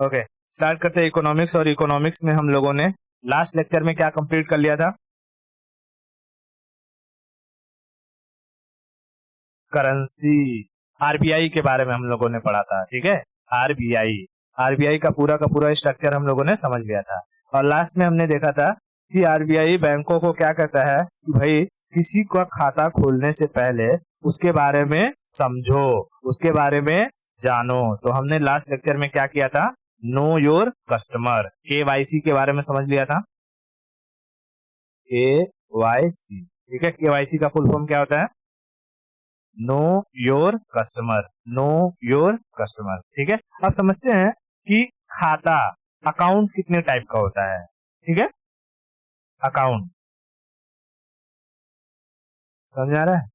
Okay, start करते हैं economics. और इकोनॉमिक्स में हम लोगों ने लास्ट लेक्चर में क्या कंप्लीट कर लिया था? करेंसी, आरबीआई के बारे में हम लोगों ने पढ़ा था। ठीक है, आरबीआई, आरबीआई का पूरा स्ट्रक्चर हम लोगों ने समझ लिया था। और लास्ट में हमने देखा था कि आरबीआई बैंकों को क्या कहता है कि भाई किसी का खाता खोलने से पहले उसके बारे में समझो, उसके बारे में जानो। तो हमने लास्ट लेक्चर में क्या किया था? नो योर कस्टमर, केवाईसी के बारे में समझ लिया था। केवाईसी, ठीक है, केवाईसी का फुल फॉर्म क्या होता है? Know your customer, know your customer. ठीक है, अब समझते हैं कि खाता, अकाउंट कितने टाइप का होता है। ठीक है, अकाउंट समझ आ रहा है?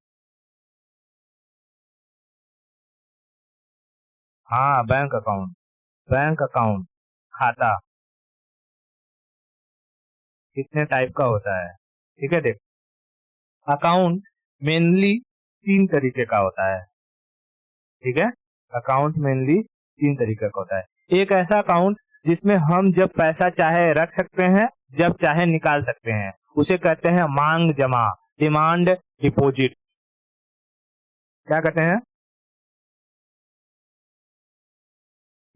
हाँ, बैंक अकाउंट, बैंक अकाउंट, खाता कितने टाइप का होता है। ठीक है, देख, अकाउंट मेनली तीन तरीके का होता है। ठीक है, अकाउंट मेनली तीन तरीके का होता है। एक ऐसा अकाउंट जिसमें हम जब पैसा चाहे रख सकते हैं, जब चाहे निकाल सकते हैं, उसे कहते हैं मांग जमा, डिमांड डिपॉजिट। क्या कहते हैं?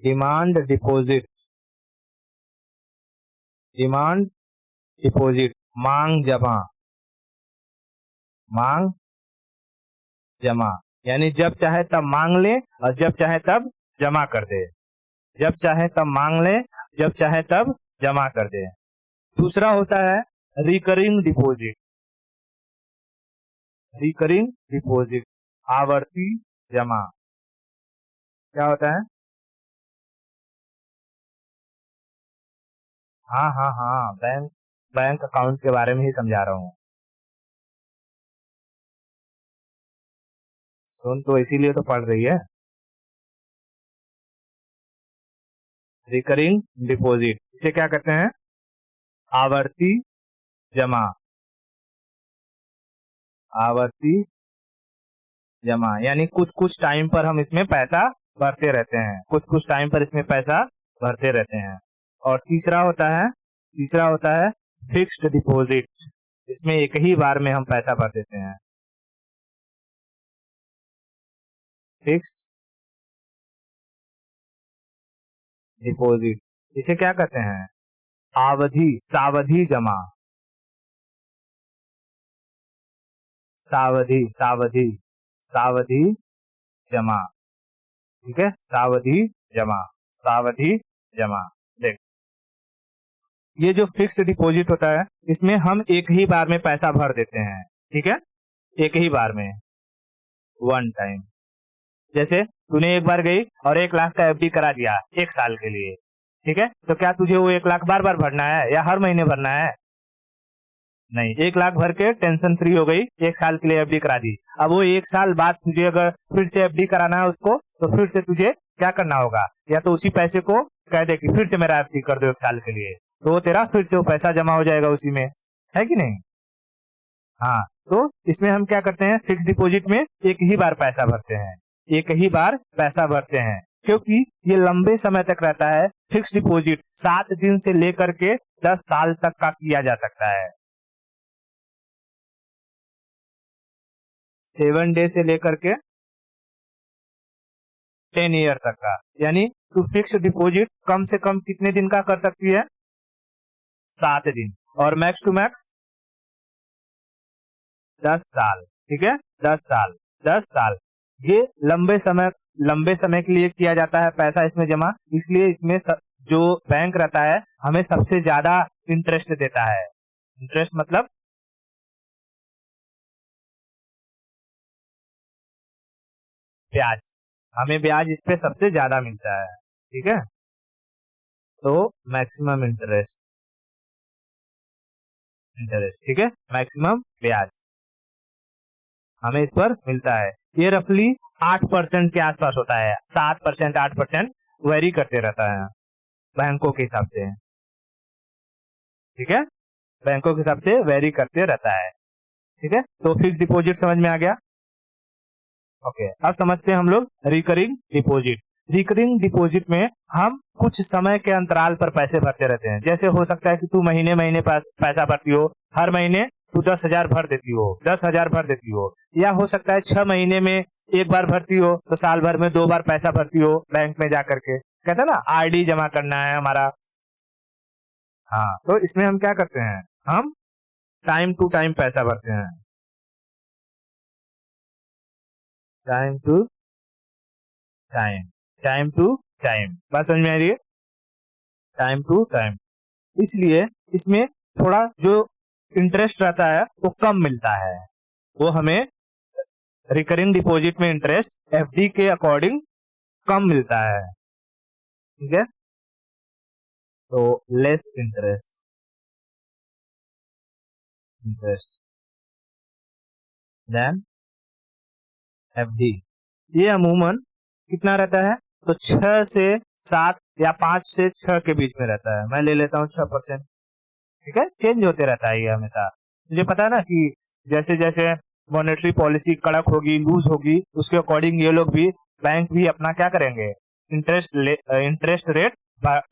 डिमांड डिपॉजिट, डिमांड डिपॉजिट, मांग जमा, मांग जमा। यानी जब चाहे तब मांग ले और जब चाहे तब जमा कर दे, जब चाहे तब मांग ले, जब चाहे तब जमा कर दे। दूसरा होता है रिकरिंग डिपॉजिट, रिकरिंग डिपॉजिट, आवर्ती जमा। क्या होता है? हाँ हाँ हाँ, बैंक, बैंक अकाउंट के बारे में ही समझा रहा हूँ। सुन तो इसीलिए तो पढ़ रही है। रिकरिंग डिपॉजिट, इसे क्या कहते हैं? आवर्ती जमा, आवर्ती जमा। यानी कुछ कुछ टाइम पर हम इसमें पैसा भरते रहते हैं, कुछ कुछ टाइम पर इसमें पैसा भरते रहते हैं। और तीसरा होता है फिक्स्ड डिपॉजिट, इसमें एक ही बार में हम पैसा भर देते हैं। फिक्स्ड डिपॉजिट, इसे क्या कहते हैं? अवधि, सावधि जमा, सावधि सावधि सावधि जमा। ठीक है, सावधि जमा, सावधि जमा। देख, ये जो फिक्स्ड डिपॉजिट होता है, इसमें हम एक ही बार में पैसा भर देते हैं। ठीक है, एक ही बार में, वन टाइम। जैसे तूने एक बार गई और 1 लाख का एफडी करा दिया 1 साल के लिए। ठीक है, तो क्या तुझे वो 1 लाख बार बार भरना है या हर महीने भरना है? नहीं, 1 लाख भर के टेंशन फ्री हो गई, 1 साल के लिए एफडी करा दी। अब वो 1 साल बाद तुझे अगर फिर से एफडी कराना है उसको, तो फिर से तुझे क्या करना होगा? या तो उसी पैसे को कह दे कि फिर से मेरा एफडी कर दो 1 साल के लिए, तो वो तेरा फिर से वो पैसा जमा हो जाएगा उसी में, है कि नहीं? हाँ, तो इसमें हम क्या करते हैं? फिक्स डिपॉजिट में एक ही बार पैसा भरते हैं, एक ही बार पैसा भरते हैं, क्योंकि ये लंबे समय तक रहता है। फिक्स डिपॉजिट 7 दिन से लेकर के 10 साल तक का किया जा सकता है, 7 डे से लेकर के 10 ईयर तक का। यानी तू फिक्स डिपॉजिट कम से कम कितने दिन का कर सकती है? 7 दिन। और मैक्स टू मैक्स 10 साल। ठीक है, 10 साल, 10 साल, ये लंबे समय के लिए किया जाता है पैसा इसमें जमा। इसलिए इसमें जो बैंक रहता है हमें सबसे ज्यादा इंटरेस्ट देता है। इंटरेस्ट मतलब ब्याज, हमें ब्याज इस पे सबसे ज्यादा मिलता है। ठीक है, तो मैक्सिमम इंटरेस्ट, इंटरेस्ट, ठीक है, मैक्सिमम ब्याज हमें इस पर मिलता है। ये रफली 8% के आसपास होता है, 7%, 8% वेरी करते रहता है बैंकों के हिसाब से। ठीक है, बैंकों के हिसाब से वेरी करते रहता है। ठीक है, तो फिक्स डिपॉजिट समझ में आ गया। ओके, अब समझते हैं हम लोग रिकरिंग डिपॉजिट। रिकरिंग डिपॉजिट में हम कुछ समय के अंतराल पर पैसे भरते रहते हैं। जैसे हो सकता है कि तू महीने महीने पैसा भरती हो, हर महीने तू 10,000 भर देती हो, 10,000 भर देती हो, या हो सकता है 6 महीने में एक बार भरती हो, तो साल भर में 2 बार पैसा भरती हो बैंक में जाकर के। कहते हैं ना आरडी जमा करना है हमारा। हाँ, तो इसमें हम क्या करते हैं, हम टाइम टू टाइम पैसा भरते हैं, time to time, time to time. बात समझ में आ रही है? Time to time. इसलिए इसमें थोड़ा जो इंटरेस्ट रहता है वो कम मिलता है, वो हमें रिकरिंग डिपॉजिट में इंटरेस्ट एफडी के अकॉर्डिंग कम मिलता है। ठीक है, तो लेस इंटरेस्ट देन एफडी। ये अमूमन कितना रहता है, तो 6 से 7 या 5 से 6 के बीच में रहता है। मैं ले लेता हूँ 6%। ठीक है, चेंज होते रहता है ये हमेशा। मुझे पता है ना कि जैसे जैसे मॉनेटरी पॉलिसी कड़क होगी, लूज होगी, उसके अकॉर्डिंग ये लोग भी, बैंक भी अपना क्या करेंगे, इंटरेस्ट रेट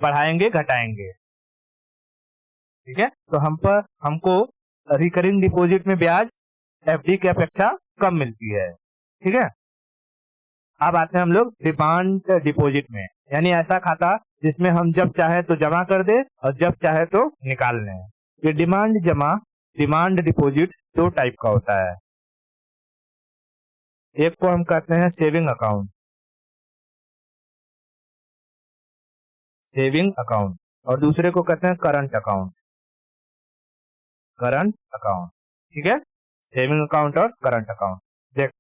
बढ़ाएंगे घटाएंगे। ठीक है, तो हमको रिकरिंग डिपॉजिट में ब्याज एफडी की अपेक्षा कम मिलती है। ठीक है, अब आते हैं हम लोग डिमांड डिपॉजिट में, यानी ऐसा खाता जिसमें हम जब चाहे तो जमा कर दे और जब चाहे तो निकाल लें। ये डिमांड डिपॉजिट 2 टाइप का होता है। एक को हम कहते हैं सेविंग अकाउंट, और दूसरे को कहते हैं करंट अकाउंट। ठीक है, सेविंग अकाउंट और करंट अकाउंट। देख,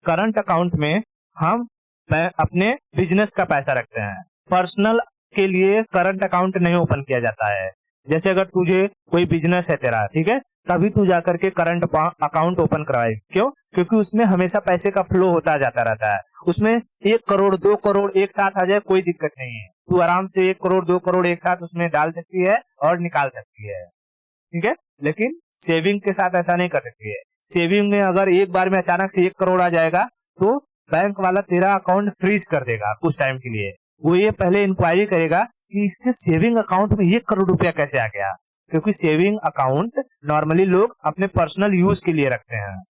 करंट अकाउंट में हम अपने बिजनेस का पैसा रखते हैं। पर्सनल के लिए करंट अकाउंट नहीं ओपन किया जाता है। जैसे अगर तुझे कोई बिजनेस है तेरा, ठीक है, तभी तू जाकर के करंट अकाउंट ओपन कराए। क्यों? क्योंकि उसमें हमेशा पैसे का फ्लो होता जाता रहता है। उसमें 1 करोड़ 2 करोड़ एक साथ आ जाए, कोई दिक्कत नहीं है। तू आराम से 1 करोड़ 2 करोड़ एक साथ उसमें डाल सकती है और निकाल सकती है। ठीक है, लेकिन सेविंग के साथ ऐसा नहीं कर सकती है। सेविंग में अगर एक बार में अचानक से 1 करोड़ आ जाएगा तो बैंक वाला तेरा अकाउंट फ्रीज कर देगा कुछ टाइम के लिए। वो ये पहले इंक्वायरी करेगा कि इसके सेविंग अकाउंट में 1 करोड़ रुपया कैसे आ गया, क्योंकि सेविंग अकाउंट नॉर्मली लोग अपने पर्सनल यूज के लिए रखते हैं।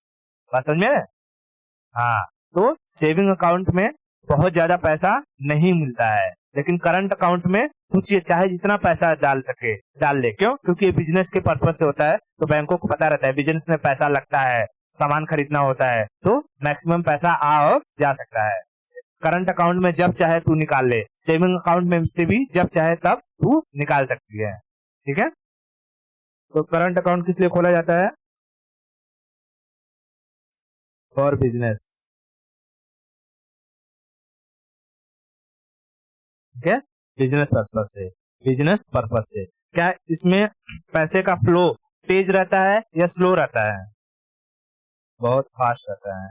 बात समझ में? हाँ, तो सेविंग अकाउंट में बहुत ज्यादा पैसा नहीं मिलता है, लेकिन करंट अकाउंट में कुछ चाहे जितना पैसा डाल ले। क्यों? क्योंकि ये बिजनेस के पर्पज से होता है, तो बैंकों को पता रहता है बिजनेस में पैसा लगता है, सामान खरीदना होता है, तो मैक्सिमम पैसा आ और जा सकता है। करंट अकाउंट में जब चाहे तू निकाल ले, सेविंग अकाउंट में से भी जब चाहे तब तू निकाल सकती है। ठीक है, तो करंट अकाउंट किस लिए खोला जाता है? For business. ठीक है, बिजनेस पर्पज से। क्या इसमें पैसे का फ्लो तेज रहता है या स्लो रहता है? बहुत फास्ट रहता है,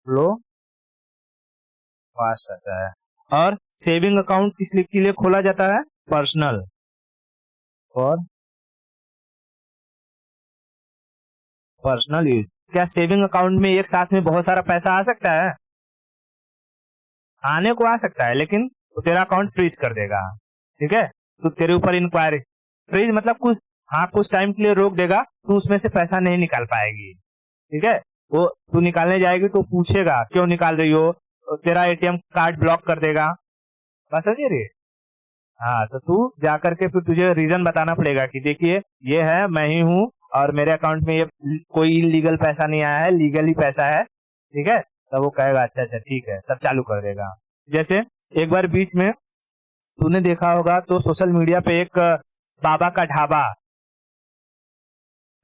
फ्लो फास्ट रहता है। और सेविंग अकाउंट किस के लिए खोला जाता है? Personal, for personal use. क्या सेविंग अकाउंट में एक साथ में बहुत सारा पैसा आ सकता है? आने को आ सकता है, लेकिन तो तेरा अकाउंट फ्रीज कर देगा। ठीक है, तो तेरे ऊपर इंक्वायरी, फ्रीज मतलब कुछ टाइम के लिए रोक देगा, तो उसमें से पैसा नहीं निकाल पाएगी। ठीक है, वो तू निकालने जाएगी तो पूछेगा क्यों निकाल रही हो, तो तेरा एटीएम कार्ड ब्लॉक कर देगा। बस समझ रही? हाँ, तो तू जाकर के फिर तुझे रीजन बताना पड़ेगा कि देखिए ये है, मैं ही हूँ और मेरे अकाउंट में ये कोई इलीगल पैसा नहीं आया है, लीगली पैसा है। ठीक है, तब वो कहेगा अच्छा अच्छा ठीक है, तब चालू कर देगा। जैसे एक बार बीच में तूने देखा होगा तो सोशल मीडिया पे एक बाबा का ढाबा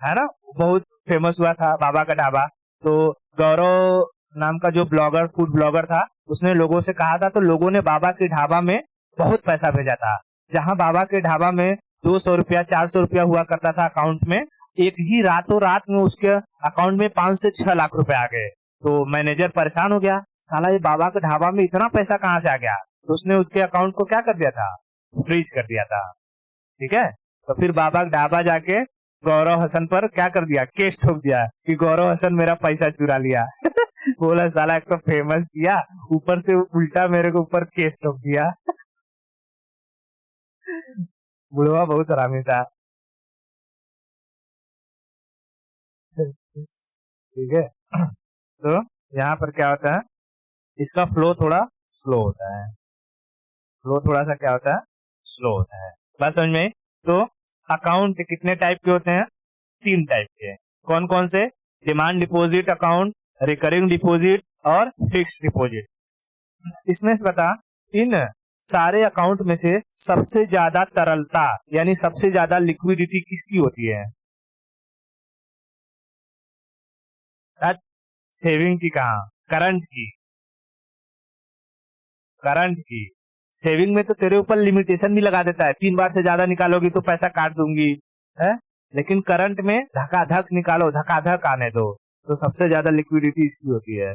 है ना, बहुत फेमस हुआ था बाबा का ढाबा। तो गौरव नाम का जो फूड ब्लॉगर था, उसने लोगों से कहा था, तो लोगों ने बाबा के ढाबा में बहुत पैसा भेजा था। जहां बाबा के ढाबा में 200 रुपया 400 रुपया हुआ करता था अकाउंट में, एक ही रातों रात में उसके अकाउंट में 5 से 6 लाख रुपए आ गए। तो मैनेजर परेशान हो गया, साला ये बाबा के ढाबा में इतना पैसा कहाँ से आ गया। तो उसने उसके अकाउंट को क्या कर दिया था, फ्रीज कर दिया था। ठीक है, तो फिर बाबा का ढाबा जाके गौरव हसन पर क्या कर दिया, केस ठोक दिया कि गौरव हसन मेरा पैसा चुरा लिया। बोला साला एक तो फेमस किया, ऊपर से उल्टा मेरे को ऊपर केस ठोक दिया। बुढ़वा बहुत हरामी था। ठीक है। तो यहाँ पर क्या होता है, इसका फ्लो थोड़ा स्लो होता है। फ्लो थोड़ा सा क्या होता है, स्लो होता है। बात समझ में आई? तो अकाउंट कितने टाइप के होते हैं, 3 टाइप के। कौन कौन से? Demand deposit account, recurring deposit और फिक्स्ड डिपॉजिट। इसमें से बता, इन सारे अकाउंट में से सबसे ज्यादा तरलता यानी सबसे ज्यादा लिक्विडिटी किसकी होती है? सेविंग की कहा, करंट की। करंट की। सेविंग में तो तेरे ऊपर लिमिटेशन भी लगा देता है, 3 बार से ज्यादा निकालोगी तो पैसा काट दूंगी, है। लेकिन करंट में धकाधक निकालो, धकाधक आने दो। तो सबसे ज्यादा लिक्विडिटी इसकी होती है,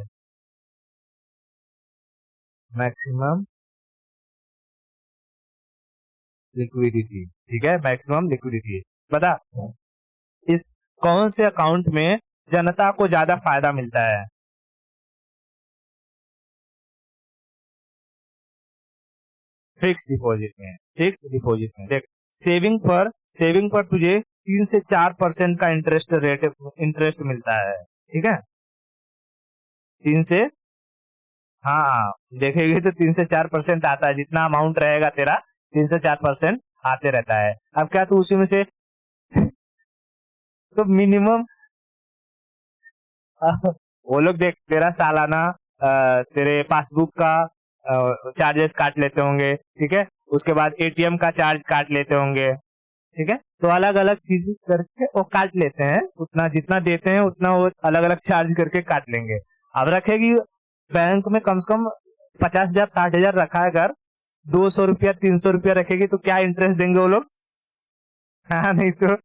मैक्सिमम लिक्विडिटी। ठीक है, मैक्सिमम लिक्विडिटी। बता, इस कौन से अकाउंट में जनता को ज्यादा फायदा मिलता है? फिक्स डिपॉजिट में। फिक्स डिपॉजिट में देख, सेविंग पर तुझे 3 से 4% का इंटरेस्ट मिलता है। ठीक है, 3 से, हाँ देखेगी तो 3 से 4% आता है, जितना अमाउंट रहेगा तेरा 3 से 4% आते रहता है। अब क्या तू उसी में से तो मिनिमम वो लोग देख तेरा सालाना तेरे पासबुक का चार्जेस काट लेते होंगे, ठीक है, उसके बाद एटीएम का चार्ज काट लेते होंगे, ठीक है। तो अलग अलग चीज करके वो काट लेते हैं, उतना जितना देते हैं उतना वो अलग अलग चार्ज करके काट लेंगे। अब रखेगी बैंक में कम से कम 50,000 60,000 रखा है, अगर 200 रुपया 300 रुपया रखेगी तो क्या इंटरेस्ट देंगे वो लोग? हाँ नहीं तो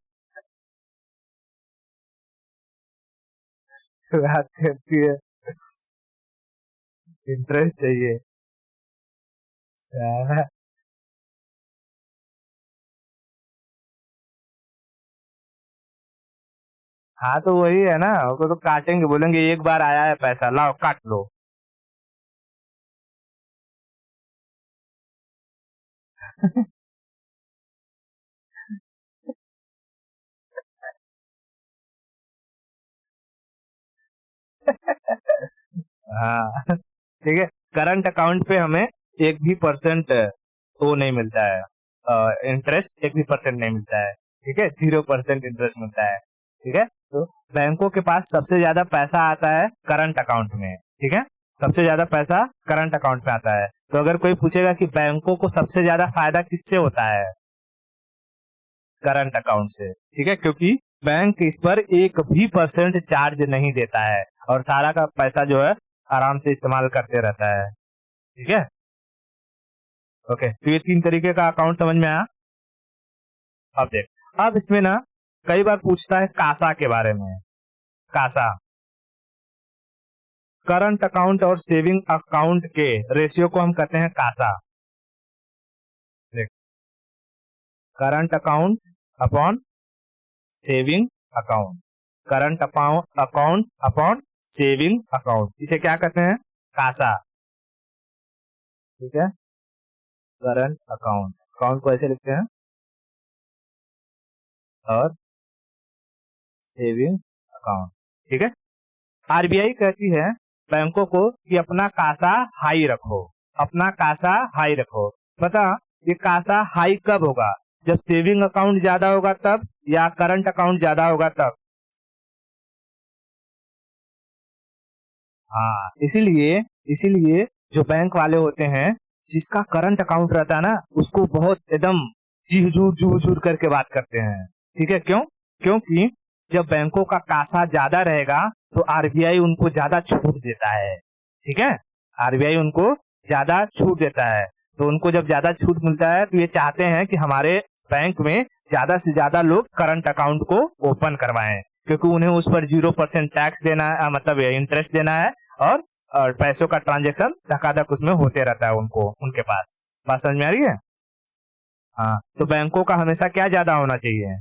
बात करती है, इंटरेस्ट चाहिए साला। हाँ तो वही है ना, वो तो काटेंगे, बोलेंगे एक बार आया है पैसा, लाओ काट लो। हाँ ठीक है। करंट अकाउंट पे हमें 1 भी % वो नहीं मिलता है, इंटरेस्ट 1 भी % नहीं मिलता है। ठीक है, 0% इंटरेस्ट मिलता है। ठीक है, तो बैंकों के पास सबसे ज्यादा पैसा आता है करंट अकाउंट में। ठीक है, सबसे ज्यादा पैसा करंट अकाउंट में आता है। तो अगर कोई पूछेगा कि बैंकों को सबसे ज्यादा फायदा किससे होता है, करंट अकाउंट से। ठीक है, क्योंकि बैंक इस पर 1 भी % चार्ज नहीं देता है और सारा का पैसा जो है आराम से इस्तेमाल करते रहता है। ठीक है, ओके। तो ये 3 तरीके का अकाउंट समझ में आया। अब देख, अब इसमें ना कई बार पूछता है कासा के बारे में। कासा, करंट अकाउंट और सेविंग अकाउंट के रेशियो को हम कहते हैं कासा। देख, current account upon saving account, current account upon saving account, इसे क्या कहते हैं? कासा। ठीक है, करंट अकाउंट, अकाउंट को ऐसे लिखते हैं, और सेविंग अकाउंट। ठीक है, आरबीआई कहती है बैंकों को कि अपना कासा हाई रखो, अपना कासा हाई रखो। पता, ये कासा हाई कब होगा? जब सेविंग अकाउंट ज्यादा होगा तब, या करंट अकाउंट ज्यादा होगा तब? हाँ, इसीलिए इसीलिए जो बैंक वाले होते हैं, जिसका करंट अकाउंट रहता है ना, उसको बहुत एकदम जी हुजूर जू हुजूर करके बात करते हैं। ठीक है, क्यों? क्योंकि जब बैंकों का कासा ज्यादा रहेगा तो आरबीआई उनको ज्यादा छूट देता है। ठीक है, आरबीआई उनको ज्यादा छूट देता है। तो उनको जब ज्यादा छूट मिलता है तो ये चाहते हैं कि हमारे बैंक में ज्यादा से ज्यादा लोग करंट अकाउंट को ओपन करवाएं, क्योंकि उन्हें उस पर 0% टैक्स देना है, मतलब इंटरेस्ट देना है, और पैसों का ट्रांजेक्शन धकाधक उसमें होते रहता है उनको, उनके पास। बात समझ में आ रही है? हाँ, तो बैंकों का हमेशा क्या ज्यादा होना चाहिए?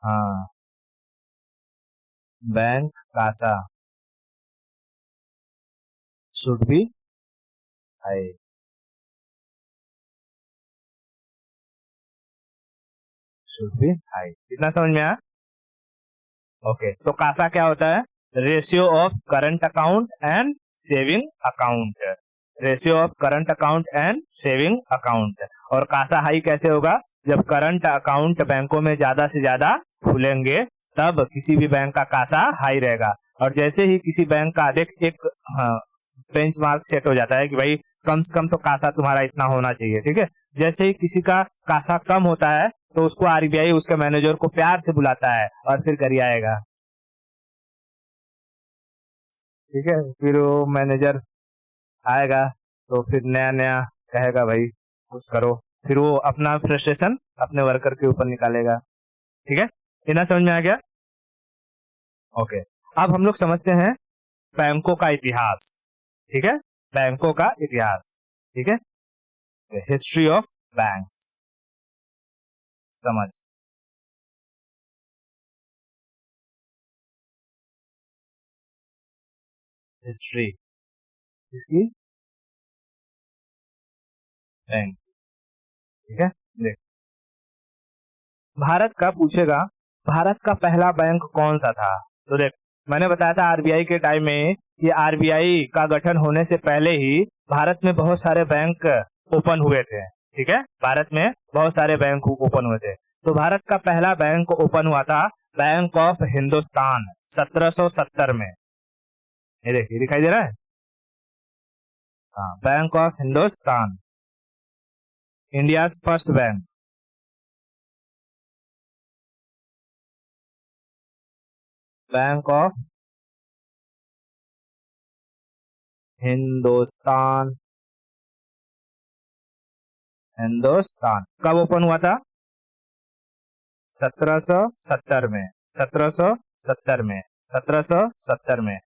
हाँ, bank CASA should be high, should be high. इतना समझ में आया? ओके, तो कासा क्या होता है? Ratio of current account and saving account, ratio of current account and saving account. और कासा हाई कैसे होगा? जब करंट अकाउंट बैंकों में ज्यादा से ज्यादा खुलेंगे तब किसी भी बैंक का कासा हाई रहेगा। और जैसे ही किसी बैंक का एक बेंचमार्क सेट हो जाता है कि भाई कम से कम तो कासा तुम्हारा इतना होना चाहिए, ठीक है। जैसे ही किसी का कासा कम होता है तो उसको आरबीआई उसके मैनेजर को प्यार से बुलाता है और फिर गरियाएगा, ठीक है। फिर वो मैनेजर आएगा तो फिर नया नया कहेगा भाई कुछ करो, फिर वो अपना फ्रस्ट्रेशन अपने वर्कर के ऊपर निकालेगा, ठीक है। इतना समझ में आ गया? ओके, अब हम लोग समझते हैं बैंकों का इतिहास, ठीक है, बैंकों का इतिहास, ठीक है। हिस्ट्री ऑफ बैंक्स समझ। हिस्ट्री इसकी बैंक, ठीक है। देख, भारत का पूछेगा, भारत का पहला बैंक कौन सा था? तो देख, मैंने बताया था आरबीआई के टाइम में कि आरबीआई का गठन होने से पहले ही भारत में बहुत सारे बैंक ओपन हुए थे, ठीक है। भारत में बहुत सारे बैंक ओपन हुए थे। तो भारत का पहला बैंक ओपन हुआ था बैंक ऑफ हिंदुस्तान 1770 में। ये देखिए दिखाई दे रहा है, हाँ, bank of Hindustan, India first bank. Bank of Hindustan, Hindustan कब ओपन हुआ था? 1770 में, 1770 में, 1770 में।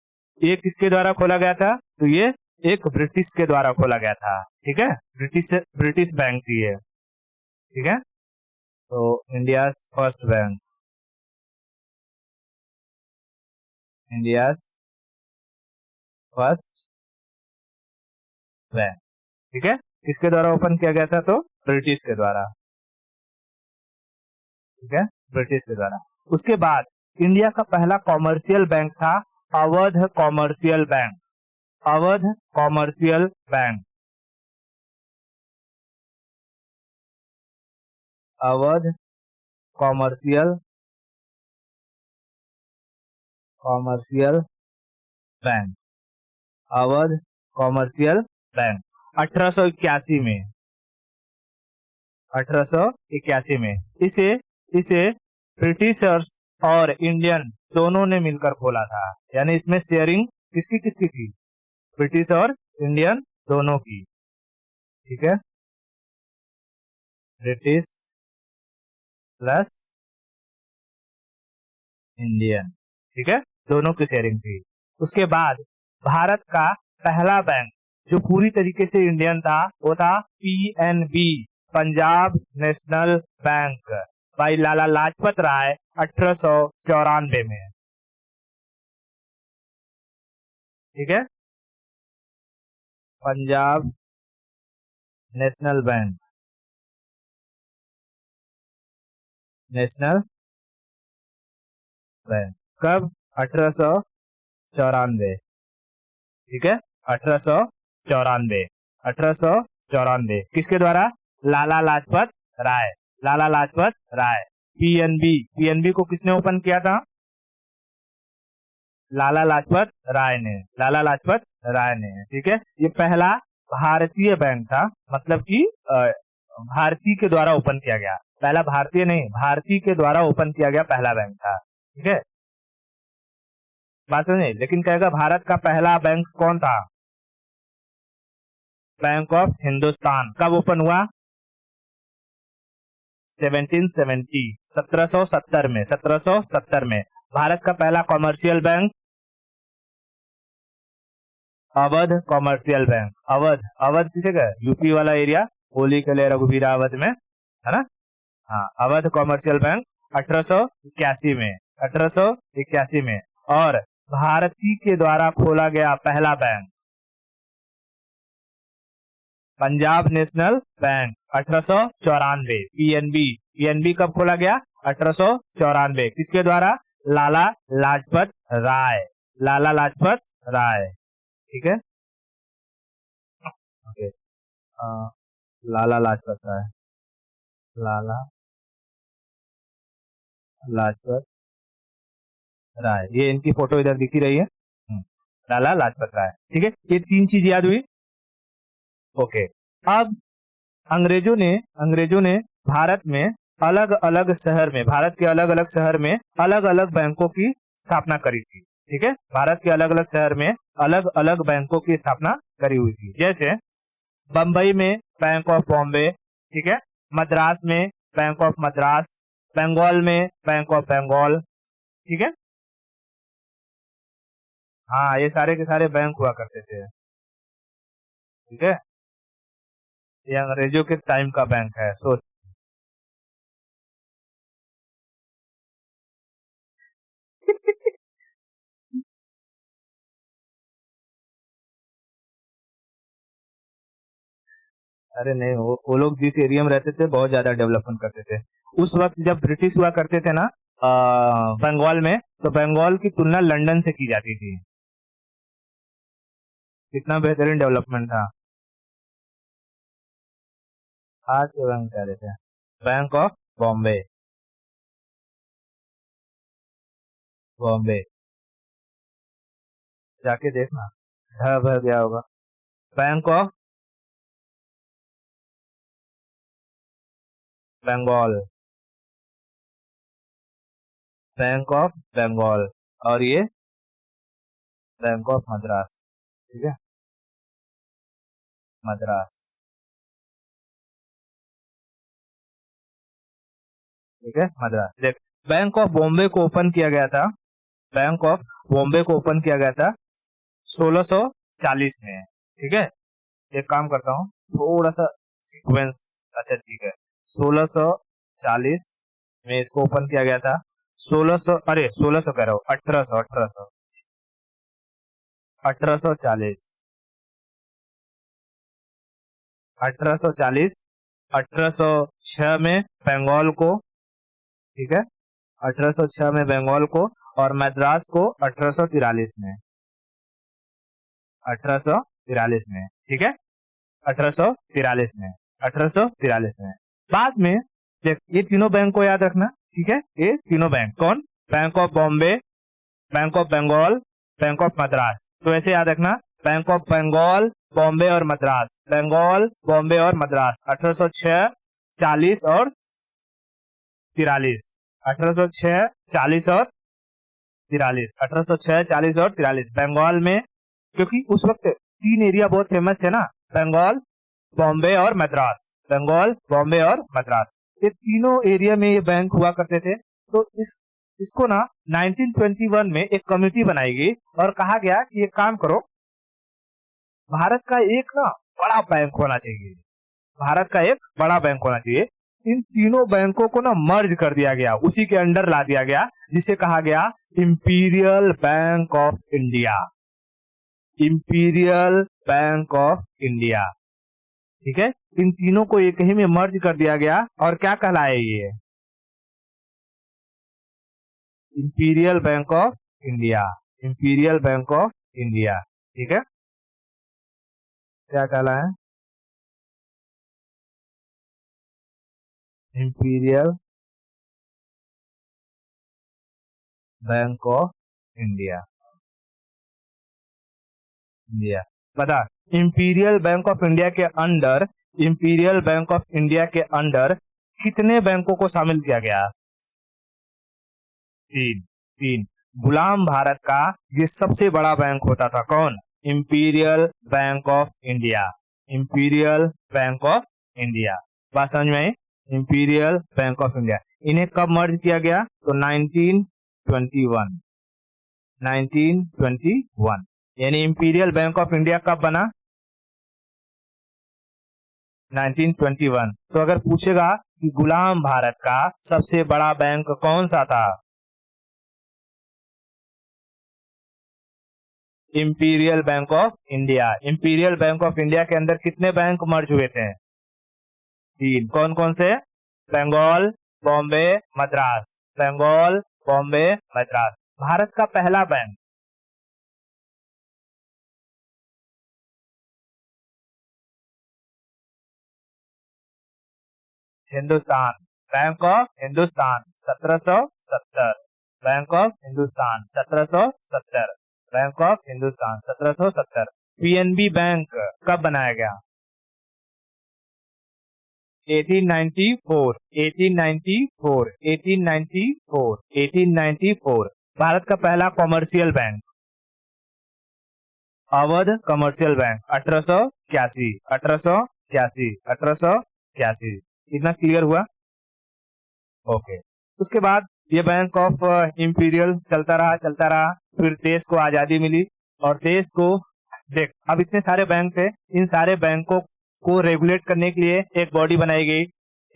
ये किसके द्वारा खोला गया था? तो ये एक ब्रिटिश के द्वारा खोला गया था, ठीक है। ब्रिटिश बैंक थी ये, ठीक है। तो India first bank, India first bank, ठीक है। किसके द्वारा ओपन किया गया था? तो ब्रिटिश के द्वारा, ठीक है, ब्रिटिश के द्वारा। उसके बाद इंडिया का पहला कॉमर्शियल बैंक था Awadh commercial bank, Awadh commercial bank, Awadh commercial, commercial bank, Awadh commercial bank 1881 में, 1881 में। इसे इसे ब्रिटिशर्स और इंडियन दोनों ने मिलकर खोला था, यानी इसमें शेयरिंग किसकी किसकी थी? ब्रिटिश और इंडियन दोनों की, ठीक है। ब्रिटिश प्लस इंडियन, ठीक है, दोनों की शेयरिंग थी। उसके बाद भारत का पहला बैंक जो पूरी तरीके से इंडियन था वो था पीएनबी, पंजाब नेशनल बैंक, भाई लाला लाजपत राय 1894 में, ठीक है। Punjab national bank, national bank कब? 1894, ठीक है, 1894, 1894 किसके द्वारा? लाला लाजपत राय, लाला लाजपत राय। पीएनबी, पीएनबी को किसने ओपन किया था? लाला लाजपत राय ने, लाला लाजपत राय ने, ठीक है। ये पहला भारतीय बैंक था, मतलब कि भारतीय के द्वारा ओपन किया गया, पहला भारतीय नहीं, भारतीय के द्वारा ओपन किया गया पहला बैंक था, ठीक है। बात समझे? लेकिन कहेगा भारत का पहला बैंक कौन था? बैंक ऑफ हिंदुस्तान कब ओपन हुआ? 1770, 1770 में, 1770 में। भारत का पहला commercial bank Awadh commercial bank, Awadh, Awadh किसे का? यूपी वाला एरिया, होली के लिए रघुवीरा अवध में, है ना। हाँ, अवध कॉमर्शियल बैंक 1881 में, 1881 में। और भारतीय के द्वारा खोला गया पहला bank Punjab national bank 1894। PNB कब खोला गया? 1894। किसके द्वारा? लाला लाजपत राय। लाला लाजपत राय। ठीक है, ओके। लाला लाजपत राय, लाला लाजपत राय, ये इनकी फोटो इधर दिखी रही है। लाला लाजपत राय। ठीक है, ये 3 चीज याद हुई। ओके, अब अंग्रेजों ने भारत में अलग अलग शहर में, भारत के अलग अलग शहर में अलग अलग बैंकों की स्थापना करी थी। ठीक है, भारत के अलग अलग शहर में अलग अलग बैंकों की स्थापना करी हुई थी। जैसे बंबई में बैंक ऑफ बॉम्बे, ठीक है, मद्रास में बैंक ऑफ मद्रास, बंगाल में बैंक ऑफ बंगाल। ठीक है, हाँ, ये सारे के सारे बैंक हुआ करते थे। ठीक है, ये अंग्रेजों के टाइम का बैंक है, सोच। अरे नहीं, वो लोग जिस एरिया में रहते थे बहुत ज्यादा डेवलपमेंट करते थे। उस वक्त जब ब्रिटिश हुआ करते थे ना बंगाल में, तो बंगाल की तुलना लंदन से की जाती थी। कितना बेहतरीन डेवलपमेंट था। आज के बैंक क्या देते हैं? बैंक ऑफ बॉम्बे, बॉम्बे जाके देखना, ढह बह गया होगा। Bank of Bengal, bank of Bengal, और ये बैंक ऑफ मद्रास। ठीक है, मद्रास। ठीक है, मद्रास। देख, बैंक ऑफ बॉम्बे को ओपन किया गया था, बैंक ऑफ बॉम्बे को ओपन किया गया था 1640 में। ठीक है, एक काम करता हूँ, थोड़ा सा सीक्वेंस। अच्छा ठीक है, 1640 में इसको ओपन किया गया था। 1600, अरे 1600 कह रहा हूँ, 1840, 1840, 1806 में बंगाल को, ठीक है, 1806 में बंगाल को, और मद्रास को 1843 में, 1843 में। ठीक है, 1843 में, 1843 में। बाद में देख, ये तीनों बैंक को याद रखना। ठीक है, ये तीनों बैंक कौन? Bank of Bombay, bank of Bengal, bank of Madras. तो ऐसे याद रखना, बैंक ऑफ बंगाल, बॉम्बे और मद्रास, बंगाल, बॉम्बे और मद्रास, 1806, 40 और 43, 1806, 40 और 43, 1806, 40 और 43। बंगाल में, क्योंकि उस वक्त 3 एरिया बहुत फेमस थे ना, बंगाल, बॉम्बे और मद्रास, बंगाल, बॉम्बे और मद्रास, ये तीनों एरिया में ये बैंक हुआ करते थे। तो इसको ना 1921 में एक कमेटी बनाई गई और कहा गया कि ये काम करो, भारत का एक ना बड़ा बैंक होना चाहिए, भारत का एक बड़ा बैंक होना चाहिए। इन तीनों बैंकों को ना मर्ज कर दिया गया, उसी के अंडर ला दिया गया, जिसे कहा गया imperial Bank of India, Imperial Bank of India. ठीक है, इन तीनों को एक ही में मर्ज कर दिया गया, और क्या कहलाए ये? Imperial Bank of India, Imperial Bank of India. ठीक है, क्या कहलाए? Imperial Bank of India, India. बता, इंपीरियल बैंक ऑफ इंडिया के under, imperial Bank of India के अंडर कितने बैंकों को शामिल किया गया? 3, 3। गुलाम भारत का ये सबसे बड़ा बैंक होता था, कौन? Imperial Bank of India, Imperial Bank of India. बात समझ में आई? Imperial Bank of India. इन्हें कब मर्ज किया गया? तो 1921, 1921। यानी इंपीरियल बैंक ऑफ इंडिया कब बना? 1921। तो अगर पूछेगा कि गुलाम भारत का सबसे बड़ा बैंक कौन सा था, imperial Bank of India. Imperial Bank of India के अंदर कितने बैंक मर्ज हुए थे? 3। कौन कौन से? बंगाल, बॉम्बे, मद्रास। बंगाल, बॉम्बे, मद्रास। भारत का पहला bank. Hindustan, bank of Hindustan 1770। Bank of Hindustan 1770। Bank of Hindustan 1770। PNB bank कब बनाया गया? 1894। 1894। 1894। 1894। भारत का पहला commercial bank. Awadh commercial bank 1881। 1881। 1881। इतना क्लियर हुआ? ओके। उसके बाद ये बैंक ऑफ इंपीरियल चलता रहा, फिर देश को आजादी मिली और देश को देख, अब इतने सारे बैंक थे, इन सारे बैंकों को रेगुलेट करने के लिए एक बॉडी बनाई गई।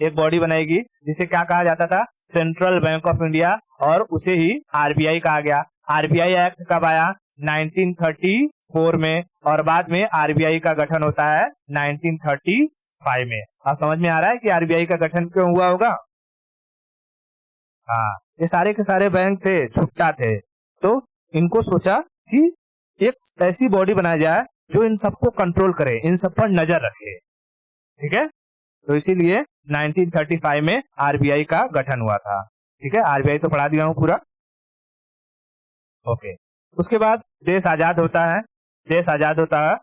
एक बॉडी बनाएगी जिसे क्या कहा जाता था? सेंट्रल बैंक ऑफ इंडिया, और उसे ही आरबीआई कहा गया। आरबीआई एक्ट कब आया? 1934 में, और बाद में आरबीआई का गठन होता है 1935 में। अब समझ में आ रहा है कि आरबीआई का गठन क्यों हुआ होगा? हाँ, ये सारे के सारे बैंक थे, छुट्टा थे, तो इनको सोचा कि एक ऐसी बॉडी बनाया जाए जो इन सबको कंट्रोल करे, इन सब पर नजर रखे। ठीक है, तो इसीलिए 1935 में आरबीआई का गठन हुआ था। ठीक है, आरबीआई तो पढ़ा दिया हूं पूरा। ओके। उसके बाद देश आजाद होता है। देश आजाद होता है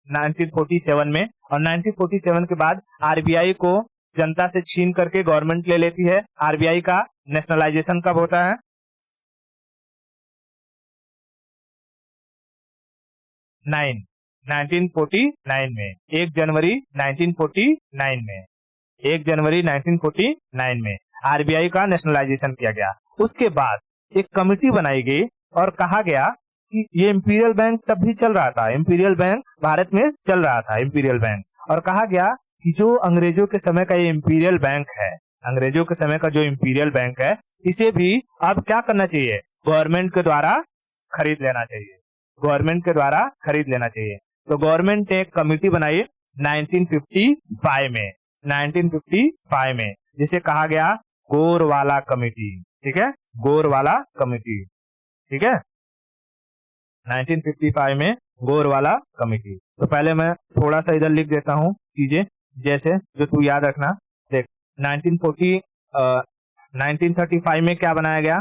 1947 में, और 1947 के बाद आरबीआई को जनता से छीन करके गवर्नमेंट ले लेती है। आरबीआई का नेशनलाइजेशन कब होता है? 1949 में, 1 जनवरी 1949 में, 1 जनवरी 1949 में आरबीआई का नेशनलाइजेशन किया गया। उसके बाद एक कमिटी बनाई गई और कहा गया कि ये इंपीरियल बैंक तब भी चल रहा था, इंपीरियल बैंक भारत में चल रहा था, इंपीरियल बैंक, और कहा गया कि जो अंग्रेजों के समय का ये इंपीरियल बैंक है, अंग्रेजों के समय का जो इंपीरियल बैंक है, इसे भी अब क्या करना चाहिए? गवर्नमेंट के द्वारा खरीद लेना चाहिए, गवर्नमेंट के द्वारा खरीद लेना चाहिए। तो गवर्नमेंट ने एक कमिटी बनाई 1955 में, 1955 में, जिसे कहा गया गोरवाला कमेटी। ठीक है, गोरवाला कमेटी। ठीक है, 1955 में गोरवाला कमेटी। तो पहले मैं थोड़ा सा इधर लिख देता हूं चीजें, जैसे जो तू याद रखना। देख, 1935 में क्या बनाया गया?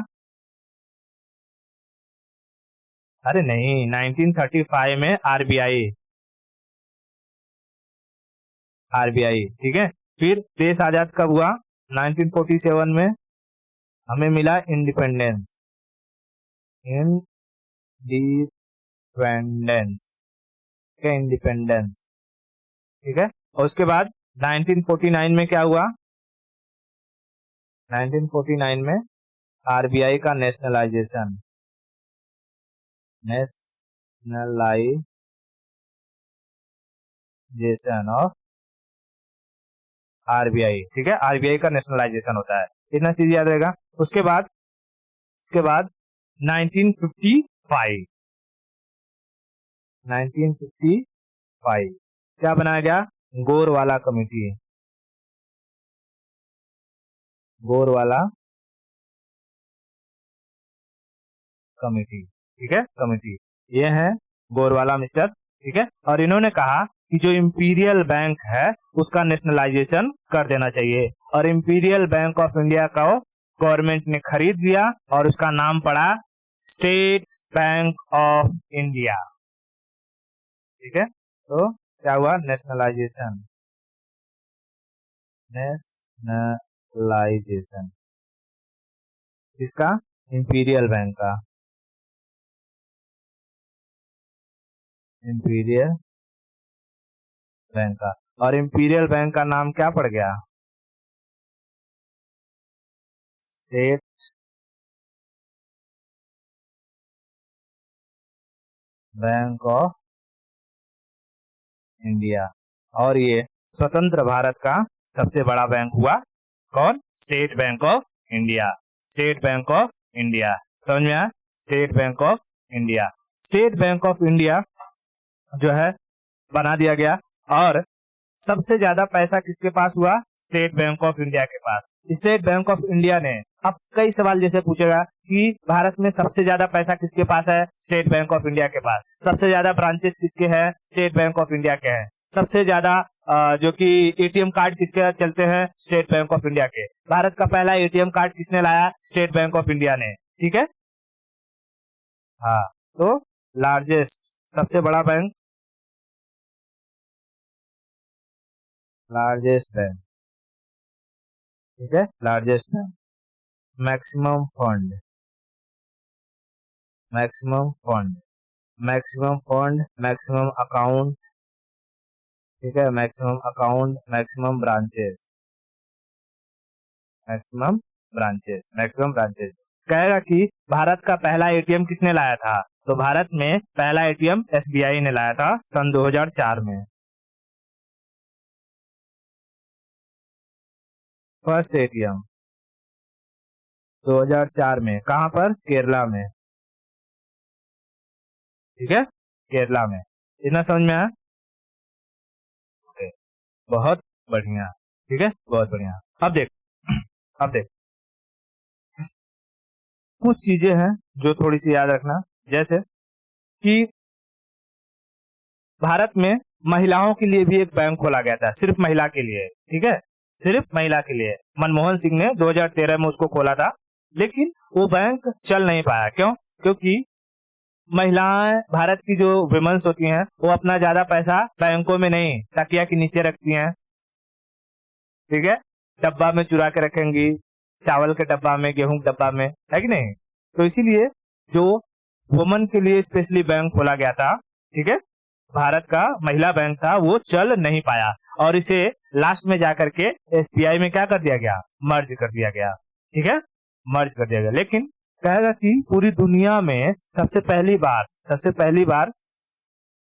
अरे नहीं, 1935 में आरबीआई, आरबीआई। ठीक है, फिर देश आजाद कब हुआ? 1947 में हमें मिला इंडिपेंडेंस, इंडिपेंडेंस, इंडिपेंडेंस। ठीक है, और उसके बाद 1949 में क्या हुआ? 1949 में आरबीआई का नेशनलाइजेशन, नेशनलाइजेशन ऑफ आरबीआई। ठीक है, आरबीआई का नेशनलाइजेशन होता है, इतना चीज याद रहेगा। उसके बाद 1955, 1955 क्या बनाया गया? Gorwala committee, Gorwala committee. ठीक है, कमेटी, ये है गोरवाला मिस्टर। ठीक है, और इन्होंने कहा कि जो इंपीरियल बैंक है उसका नेशनलाइजेशन कर देना चाहिए, और इंपीरियल बैंक ऑफ इंडिया का गवर्नमेंट ने खरीद लिया और उसका नाम पड़ा स्टेट बैंक ऑफ इंडिया। ठीक है, तो क्या हुआ? नेशनलाइजेशन, नेशनलाइजेशन इसका, इंपीरियल बैंक का, इंपीरियल बैंक का। और इंपीरियल बैंक का नाम क्या पड़ गया? State bank of India. और ये स्वतंत्र भारत का सबसे बड़ा बैंक हुआ। कौन? State bank of India, state bank of India. समझ में आया? State bank of India. State bank of India जो है बना दिया गया। और सबसे ज्यादा पैसा किसके पास हुआ? स्टेट बैंक ऑफ इंडिया के पास। स्टेट बैंक ऑफ इंडिया ने, अब कई सवाल जैसे पूछेगा कि भारत में सबसे ज्यादा पैसा किसके पास है? स्टेट बैंक ऑफ इंडिया के पास। सबसे ज्यादा ब्रांचेस किसके हैं? स्टेट बैंक ऑफ इंडिया के हैं। सबसे ज्यादा जो कि एटीएम कार्ड किसके चलते हैं? स्टेट बैंक ऑफ इंडिया के। भारत का पहला एटीएम कार्ड किसने लाया? स्टेट बैंक ऑफ इंडिया ने। ठीक है, हाँ। तो लार्जेस्ट, सबसे बड़ा बैंक, लार्जेस्ट बैंक, ठीक है, largest bank. Maximum fund, maximum fund, maximum fund, maximum account, ठीक है, maximum account, maximum branches, maximum branches, maximum branches. कहेगा कि भारत का पहला एटीएम किसने लाया था? तो भारत में पहला एटीएम एसबीआई ने लाया था सन 2004 में। फर्स्ट एटीएम 2004 में, कहां पर? केरला में, ठीक है, केरला में। इतना समझ में आया? बहुत बढ़िया, ठीक है, बहुत बढ़िया। अब देख कुछ चीजें हैं जो थोड़ी सी याद रखना, जैसे कि भारत में महिलाओं के लिए भी एक बैंक खोला गया था, सिर्फ महिला के लिए, ठीक है, सिर्फ महिला के लिए। मनमोहन सिंह ने 2013 में उसको खोला था, लेकिन वो बैंक चल नहीं पाया। क्यों? क्योंकि महिलाएं, भारत की जो विमेंस होती हैं, वो अपना ज्यादा पैसा बैंकों में नहीं, तकिया के नीचे रखती हैं, ठीक है, डब्बा में चुरा के रखेंगी, चावल के डब्बा में, गेहूं के डब्बा में, है कि नहीं? तो इसीलिए जो वुमन के लिए स्पेशली बैंक खोला गया था, ठीक है, भारत का महिला बैंक था, वो चल नहीं पाया और इसे लास्ट में जाकर के एसबीआई में क्या कर दिया गया? मर्ज कर दिया गया, ठीक है, मर्ज कर दिया गया। लेकिन कहेगा कि पूरी दुनिया में सबसे पहली बार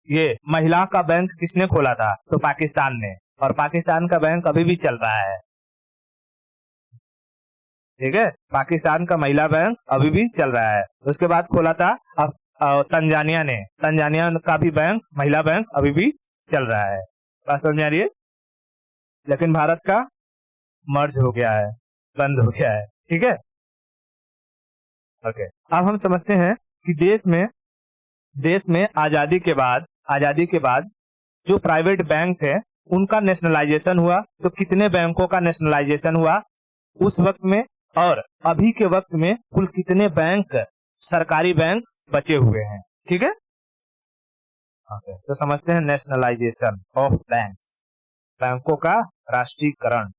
ये महिला का बैंक किसने खोला था? तो पाकिस्तान ने, और पाकिस्तान का बैंक अभी भी चल रहा है, ठीक है, पाकिस्तान का महिला बैंक अभी भी चल रहा है। उसके बाद खोला था अब तंजानिया ने, तंजानिया का भी बैंक, महिला बैंक अभी भी चल रहा है। बात समझ में आ रही है? लेकिन भारत का मर्ज हो गया है, बंद हो गया है, ठीक है, ओके। अब हम समझते हैं कि देश में आजादी के बाद जो प्राइवेट बैंक थे उनका नेशनलाइजेशन हुआ। तो कितने बैंकों का नेशनलाइजेशन हुआ उस वक्त में, और अभी के वक्त में कुल कितने बैंक, सरकारी बैंक बचे हुए हैं, ठीक है, ओके। तो समझते हैं नेशनलाइजेशन ऑफ बैंक्स, बैंकों का राष्ट्रीयकरण।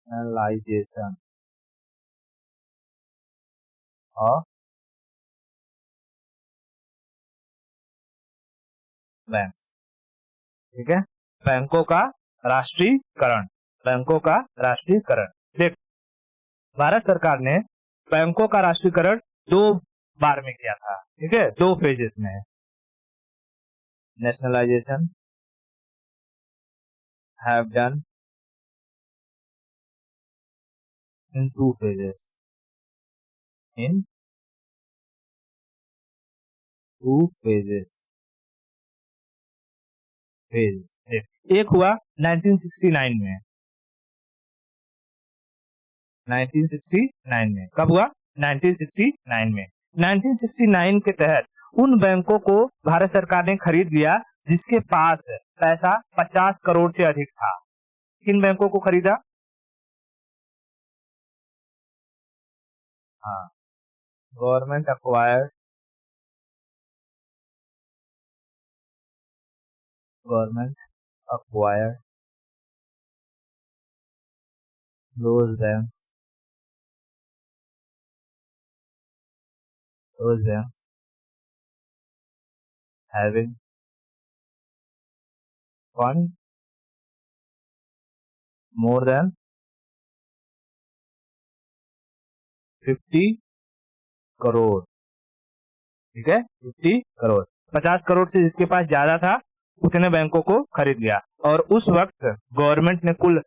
नेशनलाइजेशन ऑफ बैंक्स, ठीक है, बैंकों का राष्ट्रीयकरण, बैंकों का राष्ट्रीयकरण। देख, भारत सरकार ने बैंकों का राष्ट्रीयकरण 2 बार में किया था, ठीक है, 2 फेजेस में। Nationalisation have done in 2 phases, in 2 phases, एक हुआ 1969 में, 1969 में, कब हुआ? 1969 में। 1969 के तहत उन बैंकों को भारत सरकार ने खरीद लिया जिसके पास पैसा 50 करोड़ से अधिक था। किन बैंकों को खरीदा? हाँ, government acquired those banks having fund more than 50 crore, ठीक है, 50 करोड़, 50 करोड़ से जिसके पास ज्यादा था उतने बैंकों को खरीद लिया। और उस वक्त गवर्नमेंट ने कुल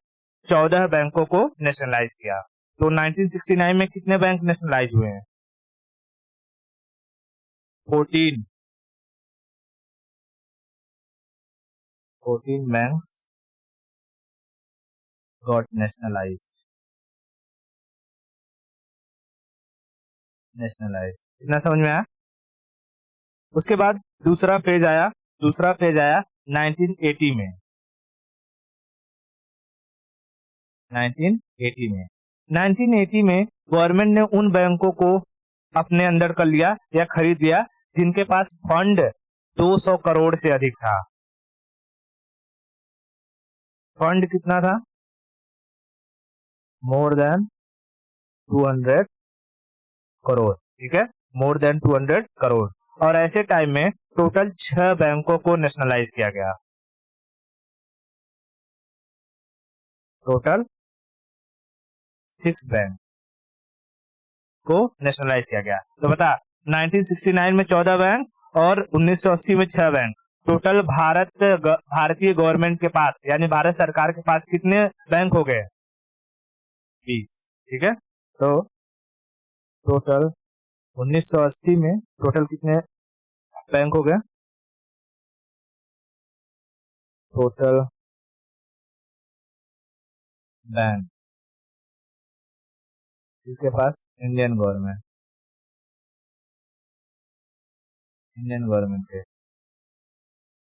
14 बैंकों को नेशनलाइज किया। तो 1969 में कितने बैंक नेशनलाइज हुए हैं? 14 बैंक्स गॉट नेशनलाइज्ड। इतना समझ में आया? उसके बाद दूसरा फेज आया 1980 में। 1980 में गवर्नमेंट ने उन बैंकों को अपने अंदर कर लिया या खरीद लिया जिनके पास फंड 200 करोड़ से अधिक था। फंड कितना था? More than 200 crore. ठीक है, मोर देन 200 करोड़। और ऐसे टाइम में टोटल 6 बैंकों को नेशनलाइज किया गया। टोटल 6 बैंक को नेशनलाइज किया गया। तो बता, 1969 में 14 बैंक और 1980 में 6 बैंक, टोटल भारतीय गवर्नमेंट के पास यानी भारत सरकार के पास कितने बैंक हो गए? 20। ठीक है, तो टोटल 1980 में टोटल कितने बैंक हो गए? टोटल बैंक जिसके पास इंडियन गवर्नमेंट के,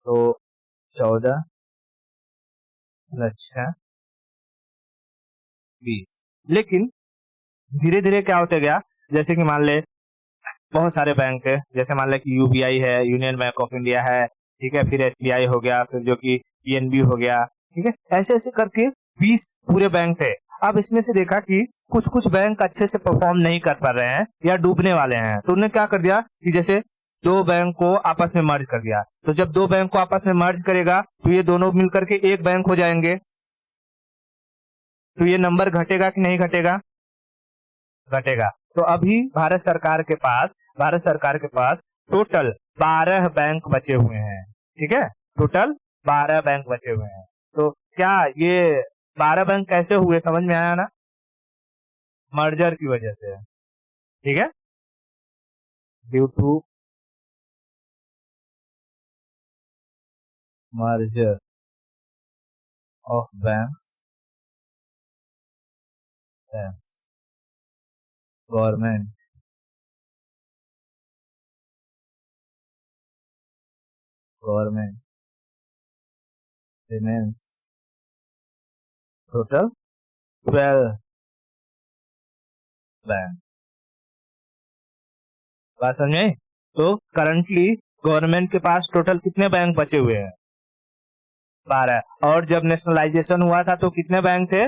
तो 14 + 6 20। लेकिन धीरे धीरे क्या होते गया, जैसे कि मान ले बहुत सारे बैंक है, जैसे मान ले कि यूबीआई है, यूनियन बैंक ऑफ इंडिया है, ठीक है, फिर एसबीआई हो गया, फिर जो कि पीएनबी हो गया, ठीक है, ऐसे ऐसे करके 20 पूरे बैंक थे। अब इसमें से देखा कि कुछ कुछ बैंक अच्छे से परफॉर्म नहीं कर पा रहे हैं या डूबने वाले हैं, तो उन्होंने क्या कर दिया कि जैसे 2 बैंक को आपस में मर्ज कर दिया। तो जब 2 बैंक को आपस में मर्ज करेगा तो ये दोनों मिलकर के एक बैंक हो जाएंगे। तो ये नंबर घटेगा कि नहीं घटेगा? घटेगा। तो अभी भारत सरकार के पास टोटल 12 बैंक बचे हुए हैं। ठीक है, टोटल 12 बैंक बचे हुए हैं। तो क्या ये 12 बैंक कैसे हुए, समझ में आया ना? मर्जर की वजह से। ठीक है, due to merger of banks government remains total 12 bank. बात समझ में आई? तो करंटली गवर्नमेंट के पास टोटल कितने बैंक बचे हुए हैं? 12। और जब नेशनलाइजेशन हुआ था तो कितने बैंक थे?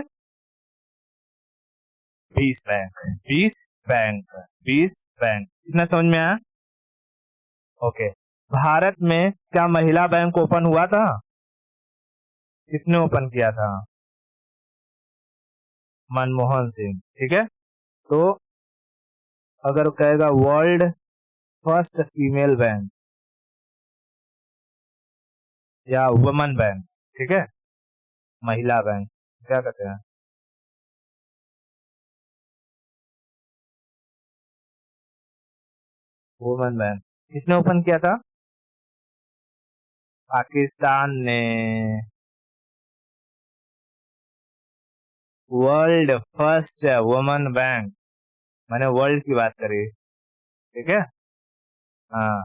20 बैंक। 20 बैंक। इतना समझ में आया? ओके। भारत में क्या महिला बैंक ओपन हुआ था? किसने ओपन किया था? मनमोहन सिंह। ठीक है, तो अगर कहेगा वर्ल्ड फर्स्ट फीमेल बैंक या वुमन बैंक, ठीक है, महिला बैंक, क्या कहते हैं? Woman bank. किसने ओपन किया था? पाकिस्तान ने। वर्ल्ड फर्स्ट वुमन बैंक, मैंने वर्ल्ड की बात करी। ठीक है, हाँ।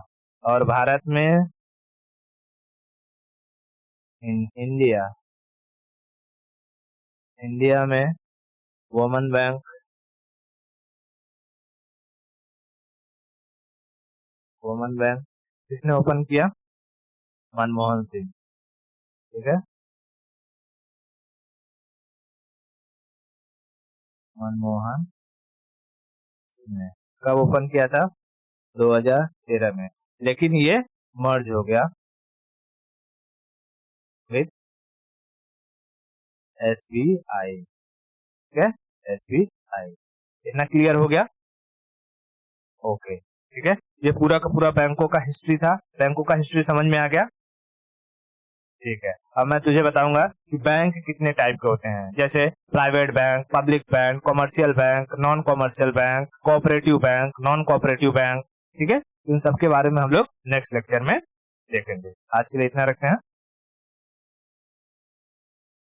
और भारत में इंडिया में वुमन बैंक किसने ओपन किया? मनमोहन सिंह। ठीक है, मनमोहन सिंह ने कब ओपन किया था? 2013 में। लेकिन ये मर्ज हो गया विद एसबीआई। ठीक है, एसबीआई। इतना क्लियर हो गया? ओके, ठीक है, ये पूरा का पूरा बैंकों का हिस्ट्री था। बैंकों का हिस्ट्री समझ में आ गया? ठीक है, अब मैं तुझे बताऊंगा कि बैंक कितने टाइप के होते हैं, जैसे private bank, public bank, commercial bank, non commercial bank, cooperative bank, non cooperative bank. ठीक है, इन सब के बारे में हम लोग नेक्स्ट लेक्चर में देखेंगे। आज के लिए इतना रखते हैं।